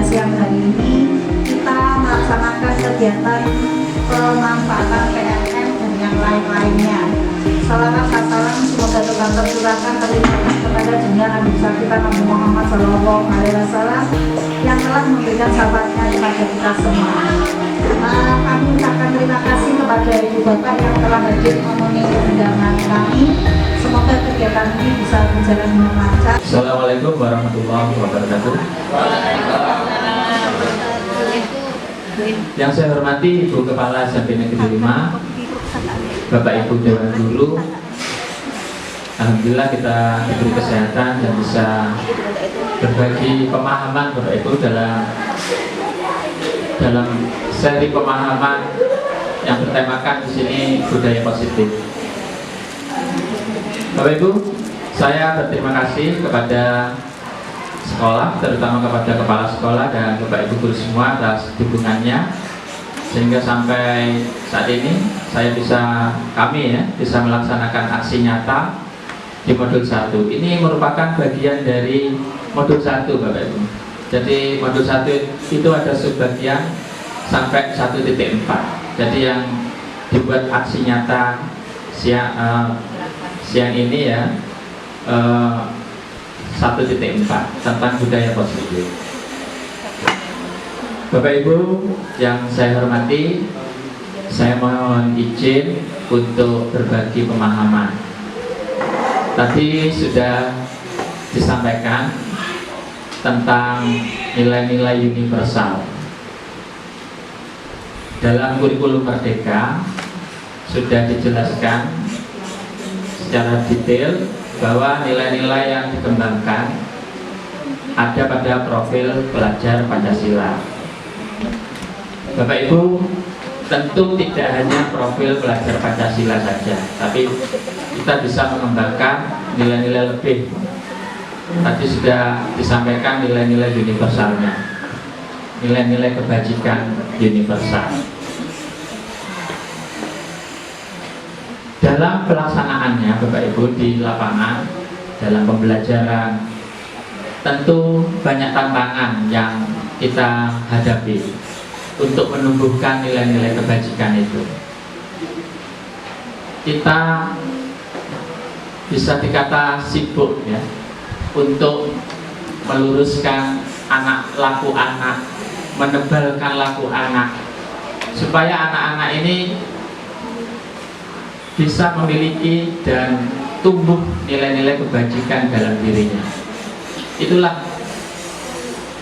siang hari ini kita melaksanakan kegiatan pemanfaatan PLN dan yang lain-lainnya. Salawat salam semoga Tuhan tercurahkan terlimpahkan kepada junjungan Nabi kita Nabi Muhammad SAW yang telah memberikan sahabatnya kepada kita semua. Kami ucapkan terima kasih kepada Ibu Bapak yang telah hadir memenuhi undangan kami. Semoga kegiatan ini bisa berjalan dengan lancar. Assalamualaikum warahmatullahi wabarakatuh. Yang saya hormati Ibu Kepala SMP Negeri 5, Bapak Ibu Dewan Guru. Alhamdulillah kita diberi kesehatan dan bisa berbagi pemahaman Bapak Ibu dalam seri pemahaman yang bertemakan di sini budaya positif. Bapak Ibu, saya berterima kasih kepada sekolah, terutama kepada kepala sekolah dan Bapak Ibu guru semua atas dukungannya, sehingga sampai saat ini kami bisa melaksanakan aksi nyata di modul 1. Ini merupakan bagian dari modul 1 Bapak Ibu. Jadi modul 1 itu ada subbagian sampai 1.4. Jadi yang dibuat aksi nyata siang ini ya 1.4 tentang budaya positif. Bapak Ibu yang saya hormati, saya mohon izin untuk berbagi pemahaman. Tadi sudah disampaikan tentang nilai-nilai universal. Dalam kurikulum Merdeka sudah dijelaskan secara detail bahwa nilai-nilai yang dikembangkan ada pada profil pelajar Pancasila. Bapak Ibu, tentu tidak hanya profil pelajar Pancasila saja, tapi kita bisa mengembangkan nilai-nilai lebih. Tadi sudah disampaikan nilai-nilai universalnya, nilai-nilai kebajikan universal. Dalam pelaksanaannya Bapak Ibu di lapangan, dalam pembelajaran, tentu banyak tantangan yang kita hadapi untuk menumbuhkan nilai-nilai kebajikan itu. Kita bisa dikata sibuk ya untuk meluruskan laku anak, menebalkan laku anak, supaya anak-anak ini bisa memiliki dan tumbuh nilai-nilai kebajikan dalam dirinya. Itulah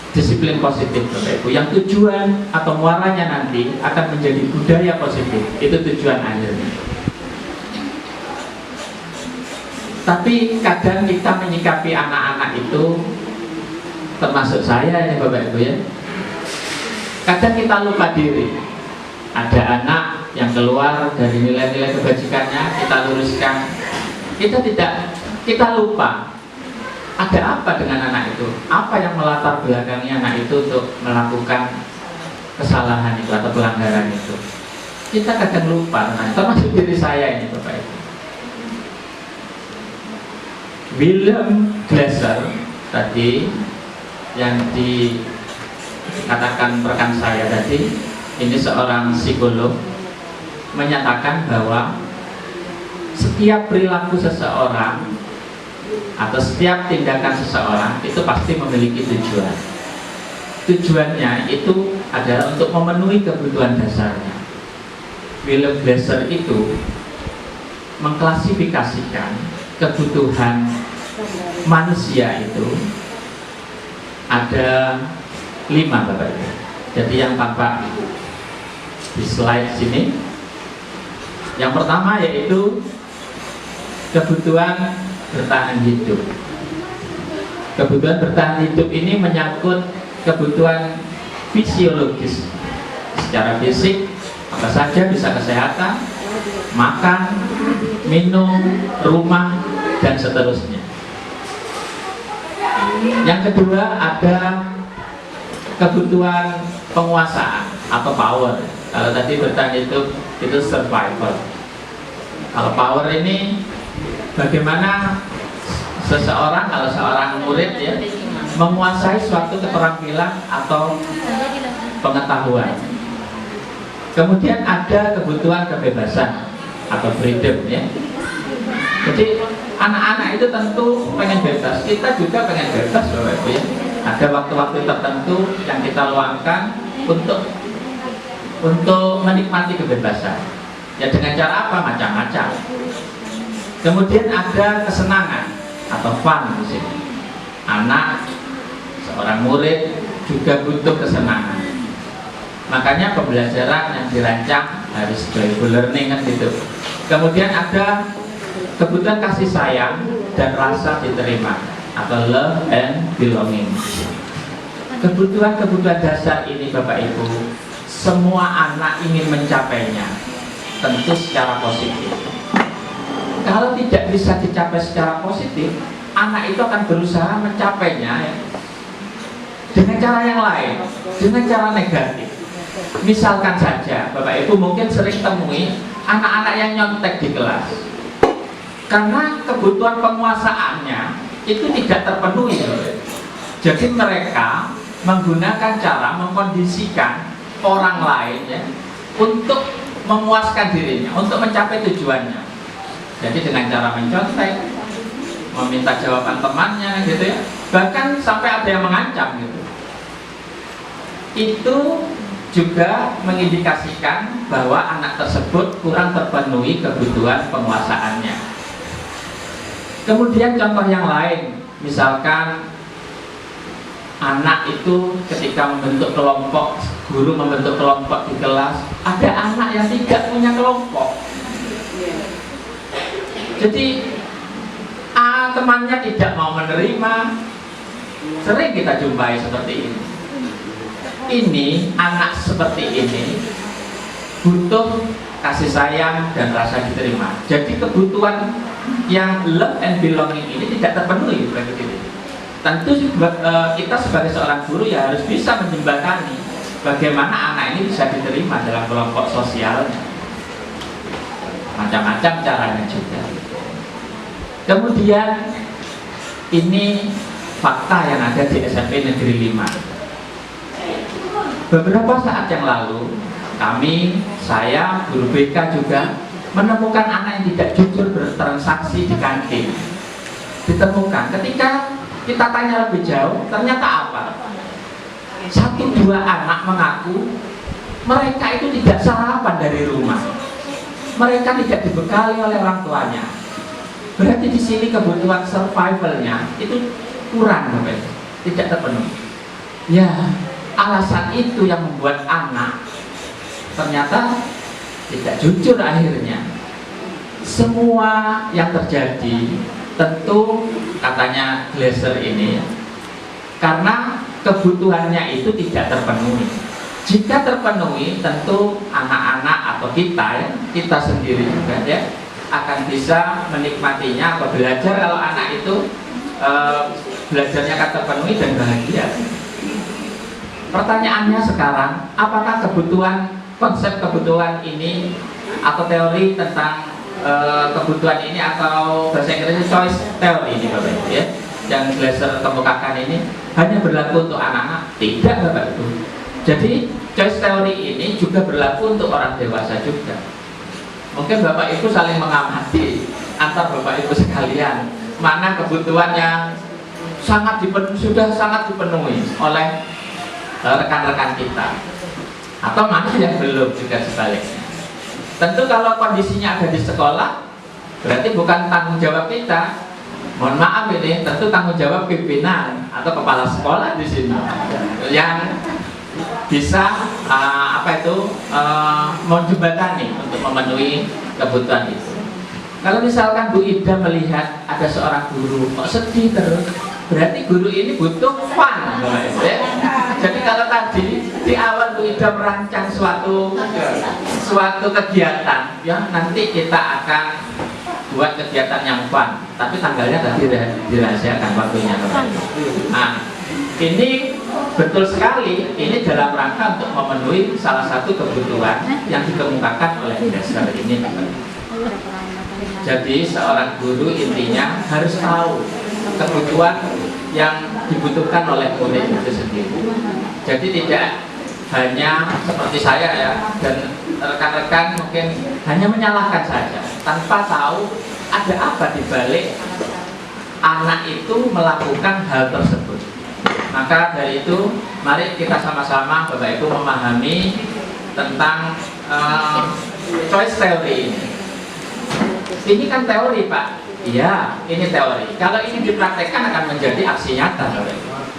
disiplin positif Bapak Ibu, yang tujuan atau muaranya nanti akan menjadi budaya positif. Itu tujuan akhirnya. Tapi kadang kita menyikapi anak-anak itu, termasuk saya ya Bapak Ibu ya, kadang kita lupa diri. Ada anak yang keluar dari nilai-nilai kebajikannya, kita luruskan. Kita lupa ada apa dengan anak itu, apa yang melatar belakangi anak itu untuk melakukan kesalahan itu atau pelanggaran itu. Kita kadang lupa, termasuk diri saya ini Bapak Ibu. William Glasser tadi yang dikatakan rekan saya tadi, ini seorang psikolog, menyatakan bahwa setiap perilaku seseorang atau setiap tindakan seseorang itu pasti memiliki tujuan. Tujuannya itu adalah untuk memenuhi kebutuhan dasarnya. William Glasser itu mengklasifikasikan kebutuhan manusia itu ada 5 Bapak Ibu. Jadi yang tampak di slide sini, yang pertama yaitu kebutuhan bertahan hidup. Kebutuhan bertahan hidup ini menyangkut kebutuhan fisiologis secara fisik, apa saja, bisa kesehatan, makan, minum, rumah, dan seterusnya. Yang kedua ada kebutuhan penguasaan atau power. Kalau tadi bertahan hidup itu survival. Kalau power ini bagaimana seseorang, kalau seorang murid ya, menguasai suatu keterampilan atau pengetahuan. Kemudian ada kebutuhan kebebasan atau freedom ya. Jadi anak-anak itu tentu pengen bebas, kita juga pengen bebas Bapak Ibu ya. Ada waktu-waktu tertentu yang kita luangkan untuk menikmati kebebasan. Ya dengan cara apa? Macam-macam. Kemudian ada kesenangan atau fun di sini. Anak, seorang murid juga butuh kesenangan. Makanya pembelajaran yang dirancang harus playful learning kan gitu. Kemudian ada kebutuhan kasih sayang dan rasa diterima atau love and belonging. Kebutuhan-kebutuhan dasar ini Bapak Ibu, semua anak ingin mencapainya, tentu secara positif. Kalau tidak bisa dicapai secara positif, anak itu akan berusaha mencapainya ya, dengan cara yang lain, dengan cara negatif. Misalkan saja Bapak Ibu mungkin sering temui anak-anak yang nyontek di kelas karena kebutuhan penguasaannya itu tidak terpenuhi. Jadi mereka menggunakan cara mengkondisikan orang lain ya, untuk memuaskan dirinya, untuk mencapai tujuannya. Jadi dengan cara mencontek, meminta jawaban temannya gitu ya, bahkan sampai ada yang mengancam gitu. Itu juga mengindikasikan bahwa anak tersebut kurang terpenuhi kebutuhan penguasaannya. Kemudian contoh yang lain, misalkan anak itu ketika membentuk kelompok, guru membentuk kelompok di kelas, ada anak yang tidak punya kelompok. Jadi temannya tidak mau menerima. Sering kita jumpai seperti ini. Ini anak seperti ini butuh kasih sayang dan rasa diterima. Jadi kebutuhan yang love and belonging ini tidak terpenuhi begitu. Tentu kita sebagai seorang guru ya harus bisa menjembatani bagaimana anak ini bisa diterima dalam kelompok sosialnya. Macam-macam caranya juga. Kemudian ini fakta yang ada di SMP Negeri 5. Beberapa saat yang lalu saya, guru BK juga menemukan anak yang tidak jujur bertransaksi di kantin. Ditemukan ketika kita tanya lebih jauh, ternyata apa? 1-2 anak mengaku mereka itu tidak sarapan dari rumah. Mereka tidak dibekali oleh orang tuanya. Berarti di sini kebutuhan survivalnya itu kurang, tidak terpenuhi. Ya, alasan itu yang membuat anak ternyata tidak jujur akhirnya. Semua yang terjadi tentu katanya Glaser ini karena kebutuhannya itu tidak terpenuhi. Jika terpenuhi, tentu anak-anak atau kita sendiri juga ya akan bisa menikmatinya atau belajar. Kalau anak itu belajarnya akan terpenuhi dan bahagia. Pertanyaannya sekarang, apakah konsep kebutuhan ini atau teori tentang kebutuhan ini atau bahasa Inggrisnya choice theory ini Bapak Ibu ya, yang Glaser kemukakan ini hanya berlaku untuk anak-anak? Tidak Bapak Ibu. Jadi choice theory ini juga berlaku untuk orang dewasa juga. Mungkin Bapak Ibu saling mengamati antar Bapak Ibu sekalian, mana kebutuhan yang sudah sangat dipenuhi oleh rekan-rekan kita, atau mana yang belum juga sebaliknya. Tentu kalau kondisinya ada di sekolah, berarti bukan tanggung jawab kita. Mohon maaf ini, tentu tanggung jawab pimpinan atau kepala sekolah di sini yang bisa menjembatani untuk memenuhi kebutuhan itu. Kalau misalkan Bu Ida melihat ada seorang guru kok sedih terus, berarti guru ini butuh fun. Jadi kalau tadi di awal Bu Ida merancang suatu kegiatan, ya nanti kita akan buat kegiatan yang fun, tapi tanggalnya tadi dirahasiakan waktunya. Nah, ini betul sekali, ini dalam rangka untuk memenuhi salah satu kebutuhan yang dikemukakan oleh Glaser ini. Jadi seorang guru intinya harus tahu kebutuhan yang dibutuhkan oleh murid itu sendiri. Jadi tidak hanya seperti saya ya, dan rekan-rekan mungkin hanya menyalahkan saja tanpa tahu ada apa di balik anak itu melakukan hal tersebut. Maka dari itu mari kita sama-sama Bapak Ibu memahami tentang choice theory ini. Ini kan teori Pak. Iya, ini teori. Kalau ini dipraktekkan akan menjadi aksi nyata.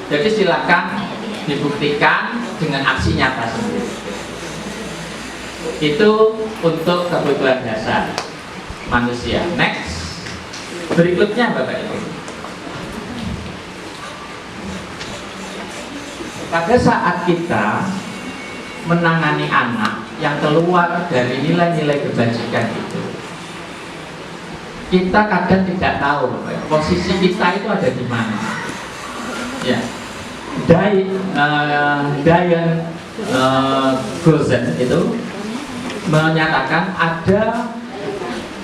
Jadi silakan dibuktikan dengan aksi nyata sendiri. Itu untuk kebutuhan dasar manusia. Next, berikutnya Bapak Ibu. Pada saat kita menangani anak yang keluar dari nilai-nilai kebajikan itu, kita kadang tidak tahu posisi kita itu ada di mana. Ya, Diane Gozen itu menyatakan ada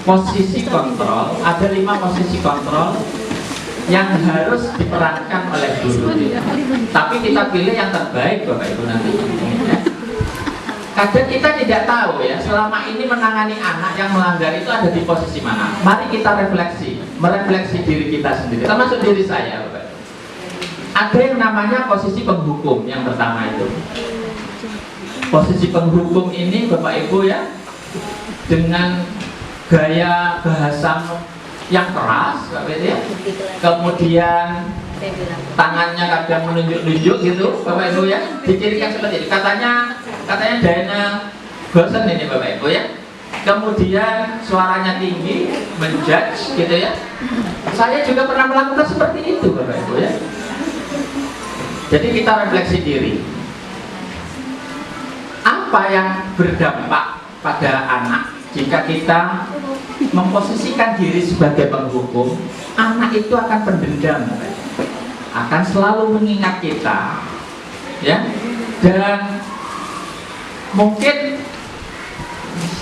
posisi kontrol, ada 5 posisi kontrol yang harus diperankan oleh guru. Tapi kita pilih yang terbaik Bapak Ibu nanti. Kadang kita tidak tahu ya, selama ini menangani anak yang melanggar itu ada di posisi mana. Mari kita merefleksi diri kita sendiri, termasuk diri saya Bapak. Ada yang namanya posisi penghukum yang pertama itu. Posisi penghukum ini Bapak Ibu ya, dengan gaya bahasa yang keras Bapak Ibu ya. Kemudian tangannya kadang menunjuk-nunjuk gitu Bapak Ibu ya, dicirikan seperti itu. Katanya Diane Gozen ini Bapak Ibu ya. Kemudian suaranya tinggi, menjudge gitu ya. Saya juga pernah melakukan seperti itu Bapak Ibu ya. Jadi kita refleksi diri. Apa yang berdampak pada anak jika kita memposisikan diri sebagai penghukum? Anak itu akan pendendam, akan selalu mengingat kita, ya, dan mungkin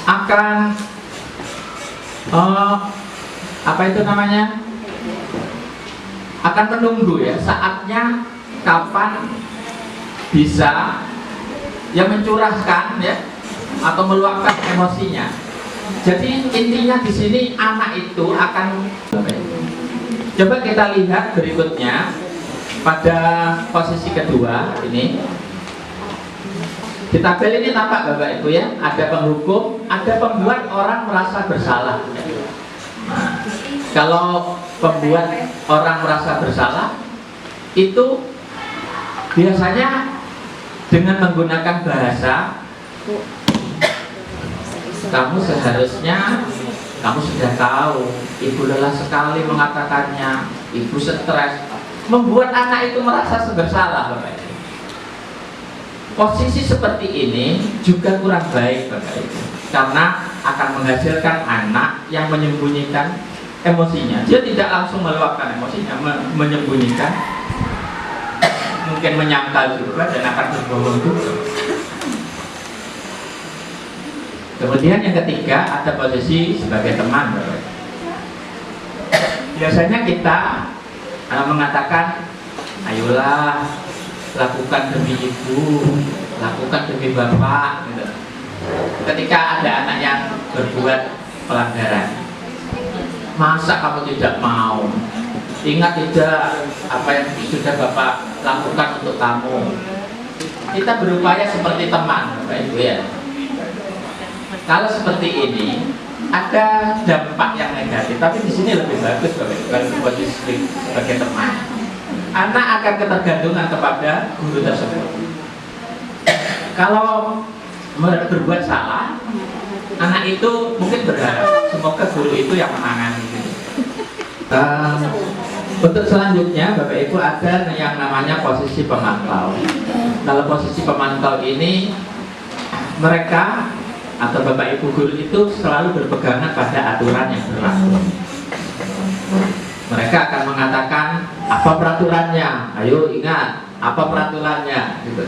akan apa itu namanya? Akan menunggu ya saatnya kapan bisa yang mencurahkan ya atau meluapkan emosinya. Jadi intinya di sini anak itu akan, coba kita lihat berikutnya pada posisi kedua ini. Di tabel ini tampak Bapak Ibu ya, ada penghukum, ada pembuat orang merasa bersalah. Nah, kalau pembuat orang merasa bersalah itu biasanya dengan menggunakan bahasa, kamu seharusnya, kamu sudah tahu, ibu lelah sekali mengatakannya, ibu stres, membuat anak itu merasa bersalah Bapak Ibu. Posisi seperti ini juga kurang baik Bapak Ibu, karena akan menghasilkan anak yang menyembunyikan emosinya. Dia tidak langsung meluapkan emosinya, menyembunyikan, mungkin menyangkal juga dan akan berbohong juga. Kemudian yang ketiga ada posisi sebagai teman Bapak. Biasanya kita mengatakan, ayolah lakukan demi ibu, lakukan demi bapak gitu. Ketika ada anak yang berbuat pelanggaran, masa kamu tidak mau? Ingat tidak apa yang sudah bapak lakukan untuk kamu. Kita berupaya seperti teman Bapak Ibu ya. Kalau seperti ini ada dampak yang negatif, tapi di sini lebih bagus Bapak Ibu kalau posisi sebagai teman. Anak akan ketergantungan kepada guru tersebut. Kalau berbuat salah, anak itu mungkin berharap semoga guru itu yang menangani. Untuk selanjutnya Bapak Ibu ada yang namanya posisi pemantau. Kalau posisi pemantau ini, mereka atau Bapak Ibu guru itu selalu berpegangan pada aturan yang berlaku. Mereka akan mengatakan apa peraturannya, ayo ingat apa peraturannya gitu.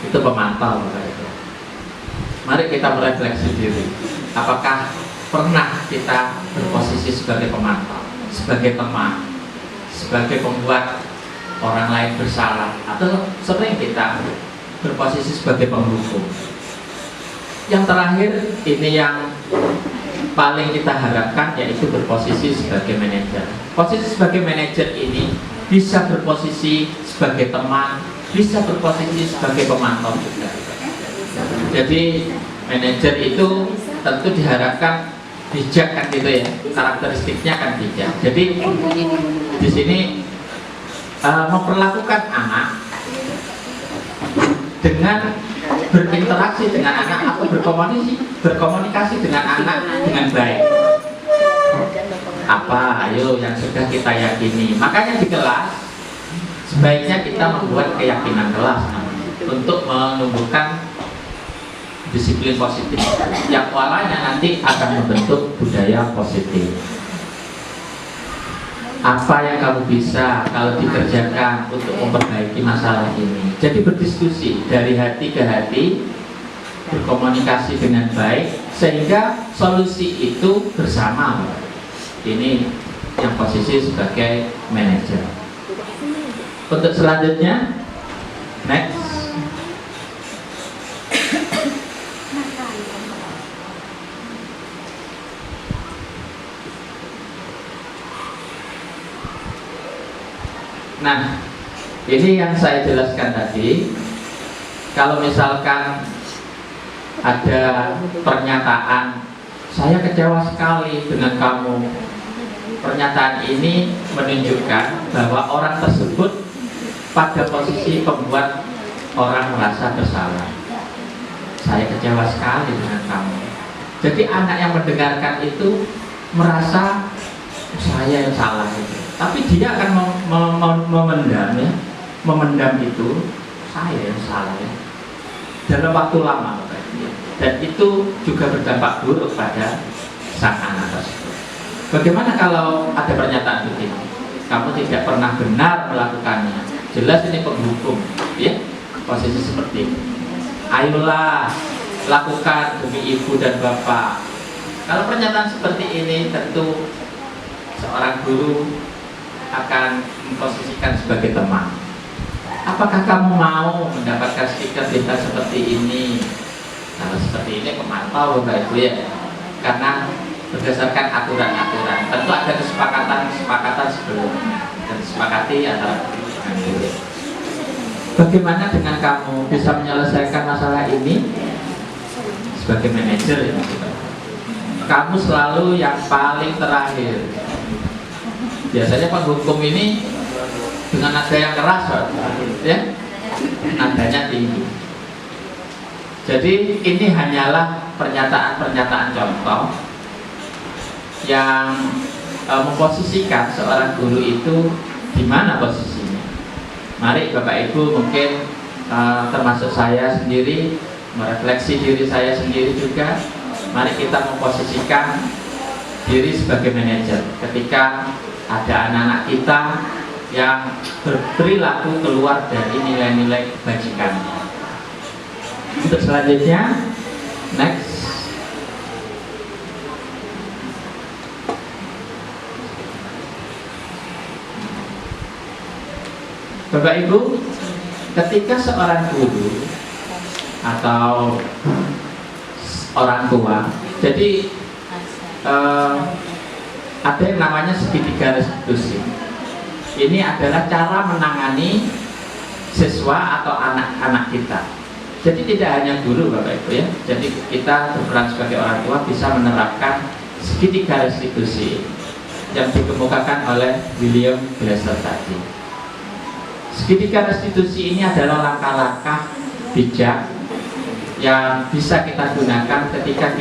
Itu pemantau Bapak Ibu. Mari kita merefleksi diri, apakah pernah kita berposisi sebagai pemantau, sebagai teman, sebagai pembuat orang lain bersalah, atau sering kita berposisi sebagai penghukum. Yang terakhir ini yang paling kita harapkan, yaitu berposisi sebagai manajer. Posisi sebagai manajer ini bisa berposisi sebagai teman, bisa berposisi sebagai pemantau juga. Jadi manajer itu tentu diharapkan bijak kan gitu ya, karakteristiknya kan bijak. Jadi di sini memperlakukan anak dengan berinteraksi dengan anak atau berkomunikasi dengan anak dengan baik. Apa? Ayo yang sudah kita yakini. Makanya di kelas sebaiknya kita membuat keyakinan kelas untuk menumbuhkan disiplin positif yang walanya nanti akan membentuk budaya positif. Apa yang kamu bisa kalau dikerjakan untuk memperbaiki masalah ini? Jadi berdiskusi dari hati ke hati, berkomunikasi dengan baik sehingga solusi itu bersama. Ini yang posisi sebagai manajer. Untuk selanjutnya, next. Nah, ini yang saya jelaskan tadi. Kalau misalkan ada pernyataan, saya kecewa sekali dengan kamu. Pernyataan ini menunjukkan bahwa orang tersebut pada posisi membuat orang merasa bersalah. Saya kecewa sekali dengan kamu. Jadi anak yang mendengarkan itu merasa saya yang salah itu. Tapi dia akan memendam ya, memendam itu saya yang salah ya, dalam waktu lama. Dan itu juga berdampak buruk pada sang anak tersebut. Bagaimana kalau ada pernyataan begini? Kamu tidak pernah benar melakukannya. Jelas ini penghukum, ya, posisi seperti ini. Ayolah, lakukan demi ibu dan bapak. Kalau pernyataan seperti ini, tentu seorang guru akan memposisikan sebagai teman. Apakah kamu mau mendapatkan stiker tinta seperti ini? Kalau seperti ini pemantau Bapak Ibu ya, karena berdasarkan aturan-aturan. Tentu ada kesepakatan sebelum dan disepakati antara guru dengan guru. Bagaimana dengan kamu bisa menyelesaikan masalah ini sebagai manajer ya? Kamu selalu yang paling terakhir. Biasanya penghukum ini dengan nada yang keras, ya, nadanya tinggi. Jadi ini hanyalah pernyataan-pernyataan contoh yang memposisikan seorang guru itu di mana posisinya. Mari Bapak Ibu mungkin termasuk saya sendiri merefleksi diri saya sendiri juga. Mari kita memposisikan diri sebagai manajer ketika ada anak-anak kita yang berperilaku keluar dari nilai-nilai kebajikan. Untuk selanjutnya, next. Bapak Ibu, ketika seorang guru atau orang tua, jadi ada yang namanya segitiga restitusi. Ini adalah cara menangani siswa atau anak-anak kita. Jadi tidak hanya guru Bapak Ibu ya. Jadi kita berperan sebagai orang tua bisa menerapkan segitiga restitusi yang dikemukakan oleh William Glasser tadi. Segitiga restitusi ini adalah langkah-langkah bijak yang bisa kita gunakan ketika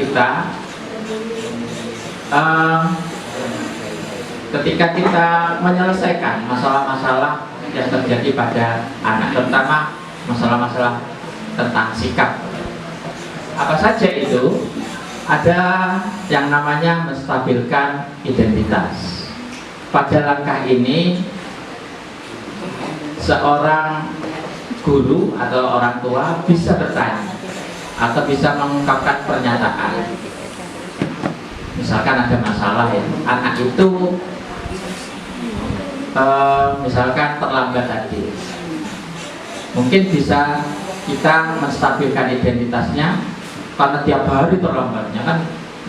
kita menyelesaikan masalah-masalah yang terjadi pada anak, terutama masalah-masalah tentang sikap. Apa saja itu? Ada yang namanya menstabilkan identitas. Pada langkah ini, seorang guru atau orang tua bisa bertanya atau bisa mengungkapkan pernyataan. Misalkan ada masalah ya, anak itu misalkan terlambat tadi, mungkin bisa kita menstabilkan identitasnya karena tiap hari terlambatnya kan,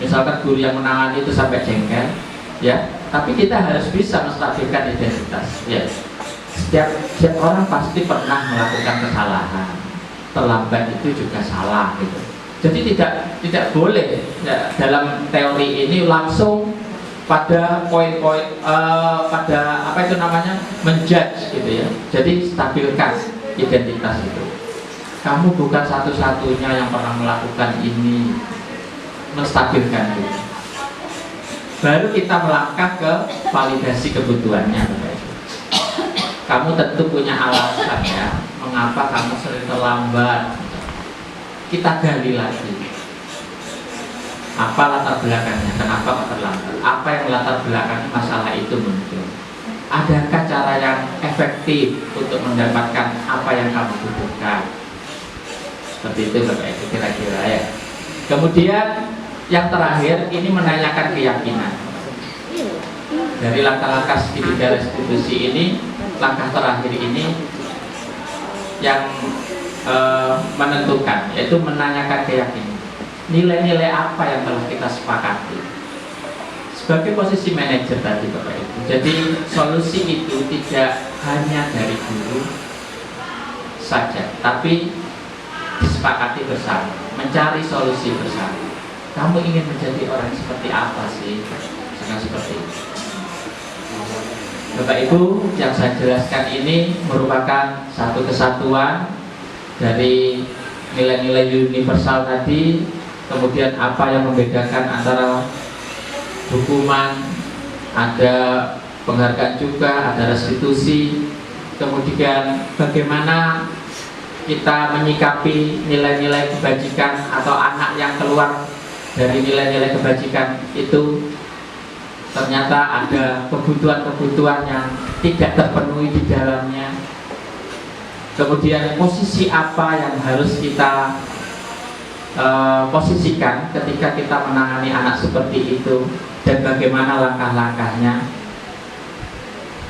misalkan guru yang menangani itu sampai jengkel, ya. Tapi kita harus bisa menstabilkan identitas, ya. Setiap orang pasti pernah melakukan kesalahan, terlambat itu juga salah, gitu. Jadi tidak boleh ya, dalam teori ini langsung pada poin-poin pada apa itu namanya menjudge, gitu ya. Jadi stabilkan identitas itu. Kamu bukan satu-satunya yang pernah melakukan ini, menstabilkan itu. Baru kita melangkah ke validasi kebutuhannya. Kamu tentu punya alasan ya, mengapa kamu sering terlambat. Kita gali lagi. Apa latar belakangnya? Kenapa kok terlambat? Apa yang latar belakang masalah itu muncul? Adakah cara yang efektif untuk mendapatkan apa yang kamu butuhkan? Seperti itu Bapak Ibu kira-kira ya. Kemudian yang terakhir ini menanyakan keyakinan. Dari langkah-langkah segitiga restitusi ini, langkah terakhir ini yang menentukan, yaitu menanyakan keyakinan. Nilai-nilai apa yang telah kita sepakati sebagai posisi manajer tadi Bapak Ibu. Jadi solusi itu tidak hanya dari guru saja, tapi disepakati bersama, mencari solusi bersama. Kamu ingin menjadi orang seperti apa sih? Jangan seperti itu. Bapak Ibu, yang saya jelaskan ini merupakan satu kesatuan dari nilai-nilai universal tadi. Kemudian apa yang membedakan antara hukuman, ada penghargaan juga, ada restitusi. Kemudian bagaimana kita menyikapi nilai-nilai kebajikan atau anak yang keluar dari nilai-nilai kebajikan itu ternyata ada kebutuhan-kebutuhan yang tidak terpenuhi di dalamnya. Kemudian posisi apa yang harus kita posisikan ketika kita menangani anak seperti itu, dan bagaimana langkah-langkahnya.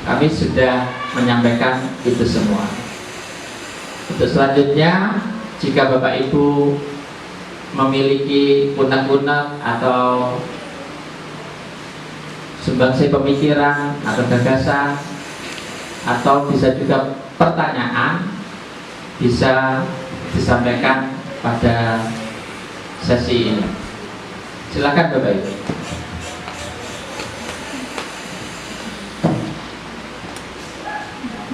Kami sudah menyampaikan itu semua. Untuk selanjutnya, jika Bapak Ibu memiliki unek-unek atau sumbangsi pemikiran atau gagasan, atau bisa juga pertanyaan, bisa disampaikan pada sesi ini. Silakan Bapak Ibu.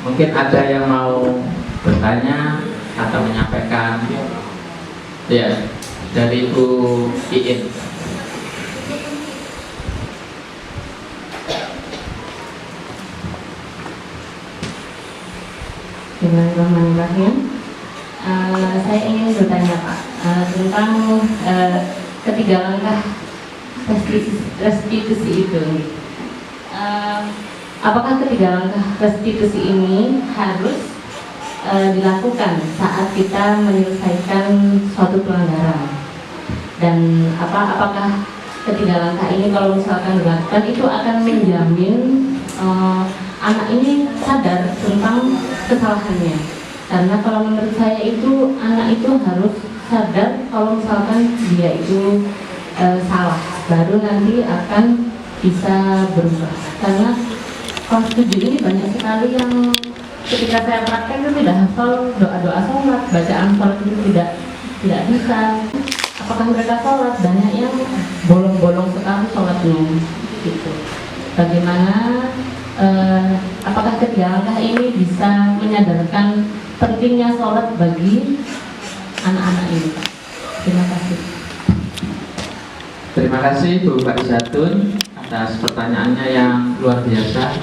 Mungkin ada yang mau bertanya atau menyampaikan, ya, dari Ibu Iin. Bismillahirrahmanirrahim. Saya ingin bertanya Pak tentang ketiga langkah restitusi itu. Apakah ketiga langkah restitusi ini harus dilakukan saat kita menyelesaikan suatu pelanggaran? Dan apakah ketiga langkah ini kalau misalkan dilakukan itu akan menjamin anak ini sadar tentang kesalahannya? Karena kalau menurut saya itu anak itu harus sadar kalau misalkan dia itu salah, baru nanti akan bisa berubah. Karena kelas 7 ini banyak sekali yang ketika saya praktek itu tidak hafal doa-doa sholat, bacaan sholat itu tidak bisa. Apakah mereka sholat? Banyak yang bolong-bolong sekali sholatnya gitu. Bagaimana apakah ketiga langkah ini bisa menyadarkan pentingnya sholat bagi anak-anak ini? Terima kasih. Terima kasih Bu Farizatun atas pertanyaannya yang luar biasa.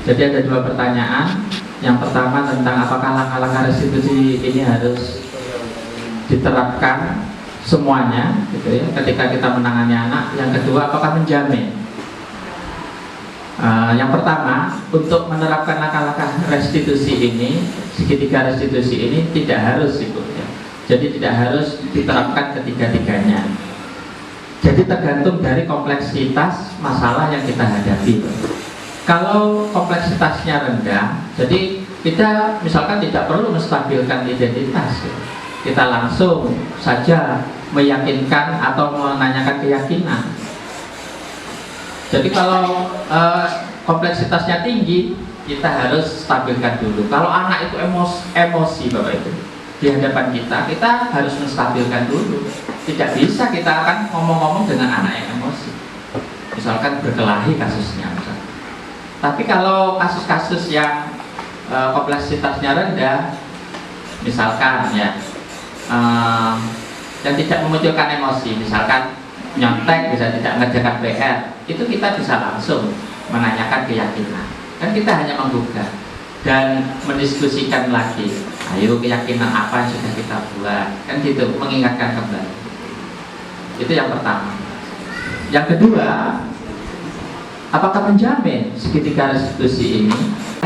Jadi ada dua pertanyaan. Yang pertama tentang apakah langkah-langkah restitusi ini harus diterapkan semuanya, gitu ya, ketika kita menangani anak. Yang kedua, apakah menjamin? Yang pertama, untuk menerapkan langkah-langkah restitusi ini, segitiga restitusi ini tidak harus, Ibu, ya. Jadi tidak harus diterapkan ketiga-tiganya. Jadi tergantung dari kompleksitas masalah yang kita hadapi. Kalau kompleksitasnya rendah, jadi kita misalkan tidak perlu menstabilkan identitas, kita langsung saja meyakinkan atau menanyakan keyakinan. Jadi kalau kompleksitasnya tinggi, kita harus stabilkan dulu. Kalau anak itu emosi Bapak Ibu di hadapan kita harus menstabilkan dulu. Tidak bisa kita akan ngomong-ngomong dengan anak yang emosi. Misalkan berkelahi kasusnya misalkan. Tapi kalau kasus-kasus yang kompleksitasnya rendah, misalkan ya yang tidak memunculkan emosi, misalkan nyontek, bisa tidak mengerjakan PR, itu kita bisa langsung menanyakan keyakinan. Kan kita hanya menggugah dan mendiskusikan lagi. Ayo, keyakinan apa yang sudah kita buat, kan gitu, mengingatkan kembali. Itu yang pertama. Yang kedua, apakah menjamin segitiga restitusi ini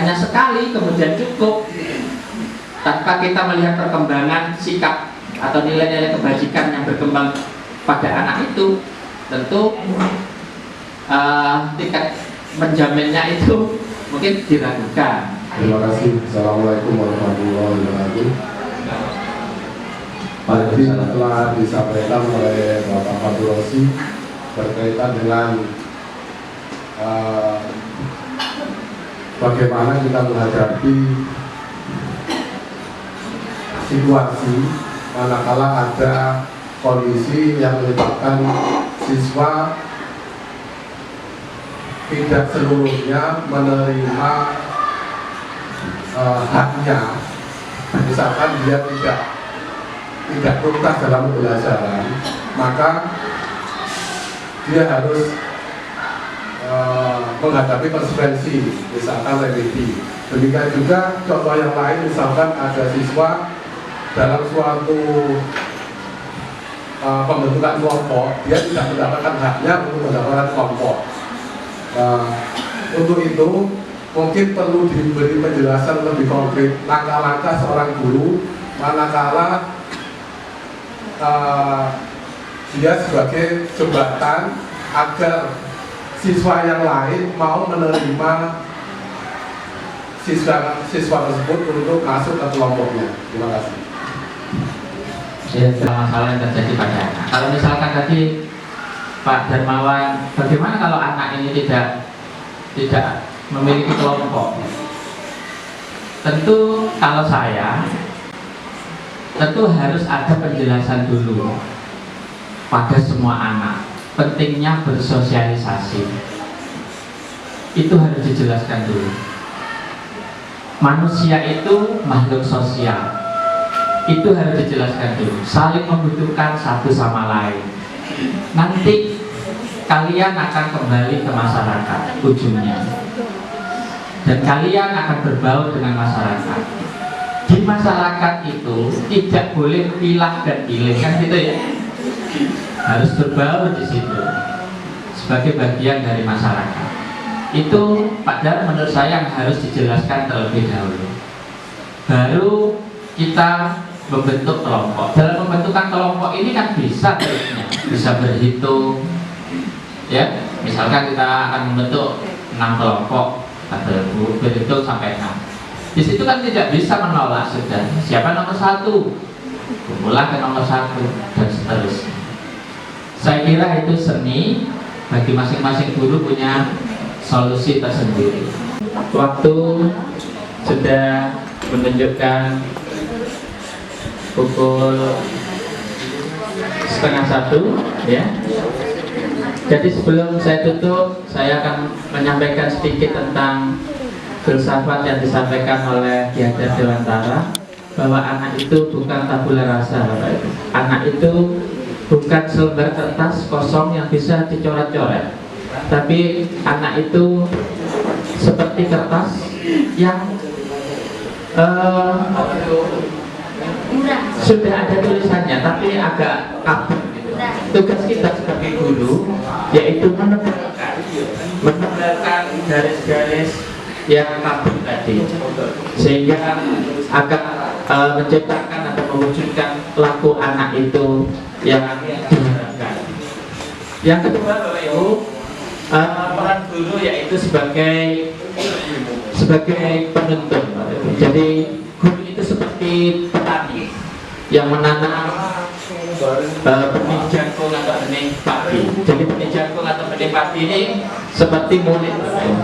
hanya sekali kemudian cukup tanpa kita melihat perkembangan sikap atau nilai-nilai kebajikan yang berkembang pada anak itu? Tentu tingkat menjaminnya itu mungkin diragukan. Terima kasih. Assalamualaikum warahmatullahi wabarakatuh. Tadi telah disampaikan oleh Bapak Fadul Rosi berkaitan dengan bagaimana kita menghadapi situasi manakala ada kondisi yang menyebabkan siswa tidak seluruhnya menerima haknya. Misalkan dia tidak tuntas dalam pembelajaran, maka dia harus menghadapi konsekuensi, misalkan remedi. Demikian juga contoh yang lain, misalkan ada siswa dalam suatu pembentukan kelompok, dia tidak mendapatkan haknya untuk mendapatkan kelompok. Untuk itu mungkin perlu diberi penjelasan lebih konkret langkah-langkah seorang guru manakala dia sebagai jembatan agar siswa yang lain mau menerima siswa tersebut untuk masuk ke kelompoknya. Terima kasih. Ya, masalah yang terjadi pada anak. Kalau misalkan tadi Pak Darmawan, bagaimana kalau anak ini tidak memiliki kelompok? Tentu kalau saya, tentu harus ada penjelasan dulu pada semua anak. Pentingnya bersosialisasi. Itu harus dijelaskan dulu. Manusia itu makhluk sosial. Itu harus dijelaskan dulu. Saling membutuhkan satu sama lain. Nanti kalian akan kembali ke masyarakat ujungnya, dan kalian akan berbaur dengan masyarakat. Di masyarakat itu tidak boleh pilah dan pilih, kan gitu ya. Harus berbaur di situ sebagai bagian dari masyarakat. Itu Pak Dar menurut saya yang harus dijelaskan terlebih dahulu. Baru kita membentuk kelompok. Dalam pembentukan kelompok ini kan bisa terusnya, bisa berhitung. Ya, misalkan kita akan membentuk 6 kelompok, berhitung sampai 6. Di situ kan tidak bisa menolak sudah. Siapa nomor 1? Kumpullah ke nomor 1 dan seterusnya. Saya kira itu seni bagi masing-masing guru punya solusi tersendiri. Waktu sudah menunjukkan pukul 12:30 ya. Jadi sebelum saya tutup, saya akan menyampaikan sedikit tentang filsafat yang disampaikan oleh Ki Hajar Dewantara, bahwa anak itu bukan tabula rasa, Bapak Ibu. Anak itu bukan selembar kertas kosong yang bisa dicoret-coret, tapi anak itu seperti kertas yang sudah ada tulisannya tapi agak kabur. Tugas kita sebagai guru yaitu menebalkan garis-garis yang kabur tadi, sehingga agak menciptakan atau mewujudkan laku anak itu yang diharapkan. Yang kedua, Bapak Ibu, peran guru guru yaitu sebagai penuntun. Jadi guru itu seperti petani yang menanam benih jagung atau benih padi. Jadi benih jagung atau benih padi ini seperti murid,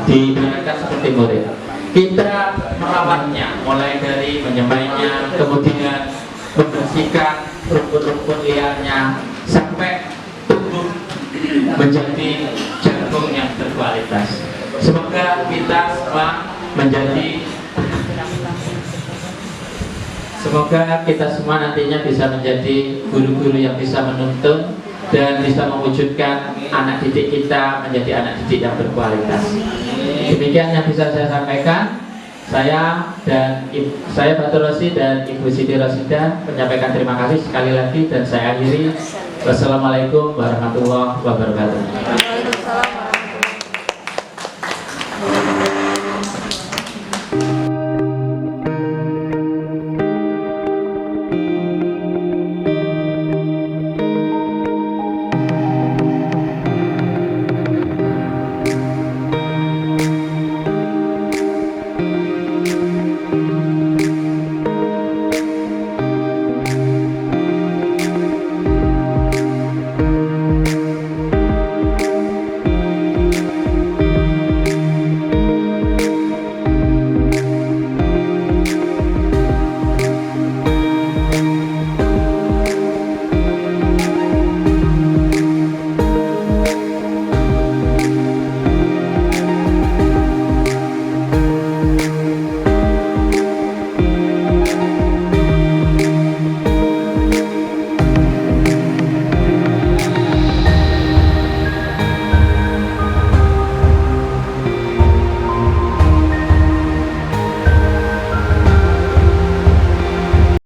dibayangkan seperti murid. Kita merawatnya, mulai dari menyemainya, kemudian membersihkan rumput-rumput liarnya sampai tumbuh menjadi jagung yang berkualitas. Semoga kita semua nantinya bisa menjadi guru-guru yang bisa menuntun dan bisa mewujudkan anak didik kita menjadi anak didik yang berkualitas. Demikian yang bisa saya sampaikan. Saya Fatur Rosi dan Ibu Siti Rosida menyampaikan terima kasih sekali lagi dan saya akhiri. Wassalamualaikum warahmatullahi wabarakatuh.